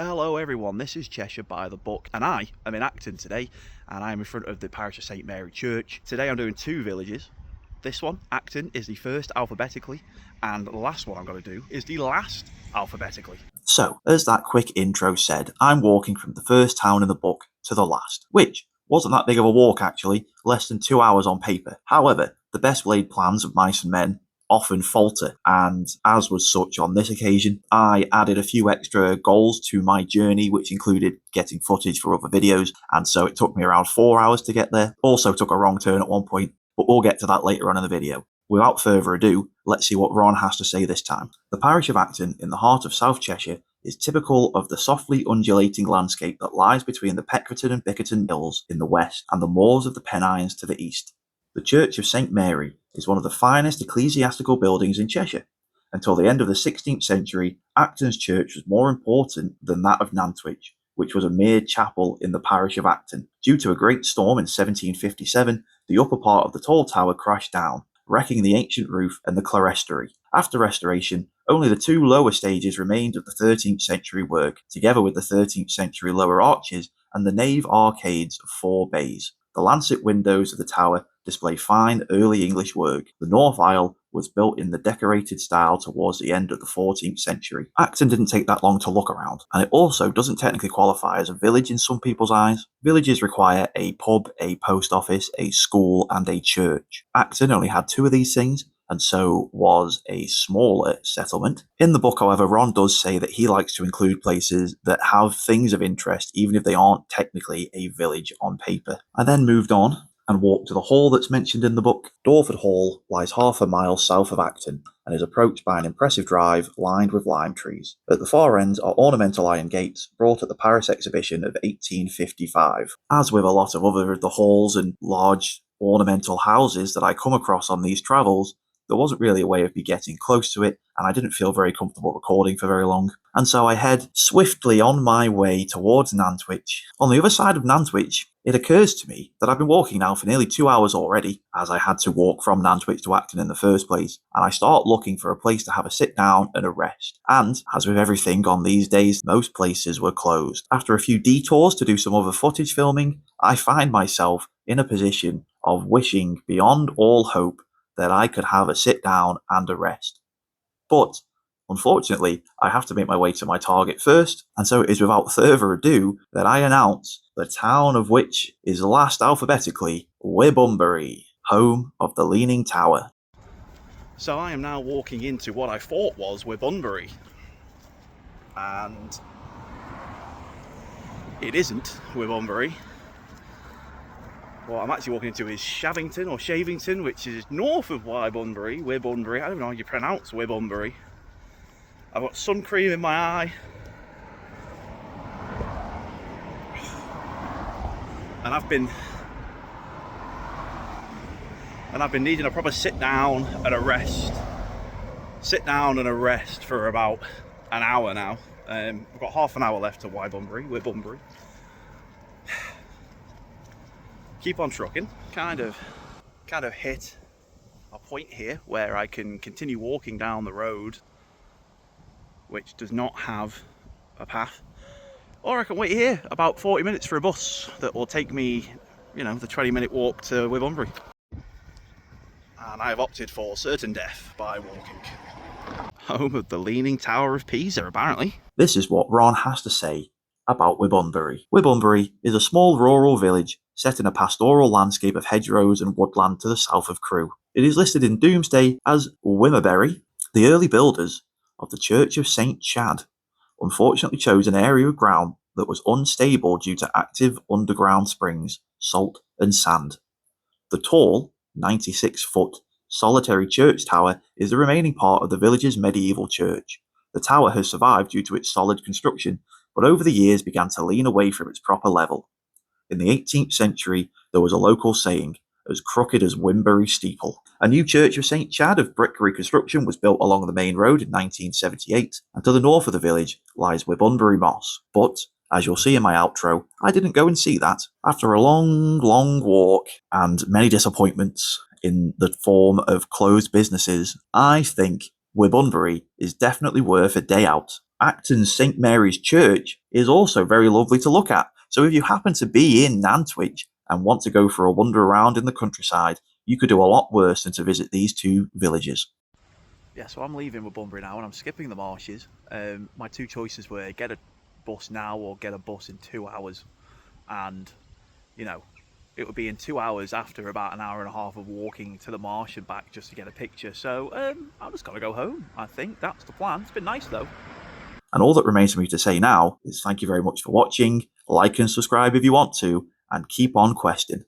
Hello everyone, this is Cheshire by the Book, and I am in Acton today, and I am in front of the parish of St Mary Church. Today I'm doing two villages. This one, Acton, is the first alphabetically, and the last one I'm going to do is the last alphabetically. So, as that quick intro said, I'm walking from the first town in the book to the last, which wasn't that big of a walk actually, less than 2 hours on paper. However, the best laid plans of mice and men often falter, and as was such on this occasion, I added a few extra goals to my journey, which included getting footage for other videos, and so it took me around 4 hours to get there. Also took a wrong turn at one point, but we'll get to that later on in the video. Without further ado, let's see what Ron has to say this time. The parish of Acton, in the heart of South Cheshire, is typical of the softly undulating landscape that lies between the Peckforton and Bickerton hills in the west and the moors of the Pennines to the east. The Church of St Mary is one of the finest ecclesiastical buildings in Cheshire. Until the end of the 16th century, Acton's church was more important than that of Nantwich, which was a mere chapel in the parish of Acton. Due to a great storm in 1757, the upper part of the tall tower crashed down, wrecking the ancient roof and the clerestory. After restoration, only the two lower stages remained of the 13th century work, together with the 13th century lower arches and the nave arcades of 4 bays. The lancet windows of the tower display fine early English work. The north aisle was built in the decorated style towards the end of the 14th century. Acton didn't take that long to look around, and it also doesn't technically qualify as a village in some people's eyes. Villages require a pub, a post office, a school, and a church. Acton only had 2 of these things, and so was a smaller settlement. In the book, however, Ron does say that he likes to include places that have things of interest, even if they aren't technically a village on paper. I then moved on and walked to the hall that's mentioned in the book. Dorford Hall lies half a mile south of Acton and is approached by an impressive drive lined with lime trees. At the far end are ornamental iron gates brought at the Paris exhibition of 1855. As with a lot of other of the halls and large ornamental houses that I come across on these travels, there wasn't really a way of me getting close to it, and I didn't feel very comfortable recording for very long. And so I head swiftly on my way towards Nantwich. On the other side of Nantwich, it occurs to me that I've been walking now for nearly 2 hours already, as I had to walk from Nantwich to Acton in the first place, and I start looking for a place to have a sit down and a rest. And, as with everything on these days, most places were closed. After a few detours to do some other footage filming, I find myself in a position of wishing beyond all hope that I could have a sit down and a rest. But, unfortunately, I have to make my way to my target first, and so it is without further ado that I announce the town of which is last alphabetically Wibunbury, home of the Leaning Tower. So I am now walking into what I thought was Wibunbury, and it isn't Wibunbury. What I'm actually walking into is Shavington or Shavington, which is north of Wibunbury. I don't know how you pronounce Wibunbury. I've got sun cream in my eye. And I've been needing a proper sit down and a rest. Sit down and a rest for about an hour now. We've got half an hour left to Wibunbury. Keep on trucking. Kind of hit a point here where I can continue walking down the road, which does not have a path, or I can wait here about 40 minutes for a bus that will take me, the 20-minute walk to Wibunbury. And I have opted for certain death by walking. Home of the Leaning Tower of Pisa, apparently. This is what Ron has to say about Wibunbury. Wibunbury is a small rural village set in a pastoral landscape of hedgerows and woodland to the south of Crewe. It is listed in Domesday as Wimmerbury. The early builders of the Church of St Chad unfortunately chose an area of ground that was unstable due to active underground springs, salt and sand. The tall, 96-foot, solitary church tower is the remaining part of the village's medieval church. The tower has survived due to its solid construction, but over the years began to lean away from its proper level. In the 18th century, there was a local saying, as crooked as Wimbury steeple. A new church of St Chad of brick reconstruction was built along the main road in 1978, and to the north of the village lies Wibunbury Moss. But, as you'll see in my outro, I didn't go and see that. After a long walk and many disappointments in the form of closed businesses, I think Wibunbury is definitely worth a day out. Acton's St Mary's Church is also very lovely to look at, so if you happen to be in Nantwich and want to go for a wander around in the countryside, you could do a lot worse than to visit these two villages. Yeah, so I'm leaving with Bunbury now and I'm skipping the marshes. My two choices were get a bus now or get a bus in 2 hours. And, you know, it would be in 2 hours after about an hour and a half of walking to the marsh and back just to get a picture. So I'm just going to go home, I think. That's the plan. It's been nice, though. And all that remains for me to say now is thank you very much for watching, like and subscribe if you want to, and keep on questing.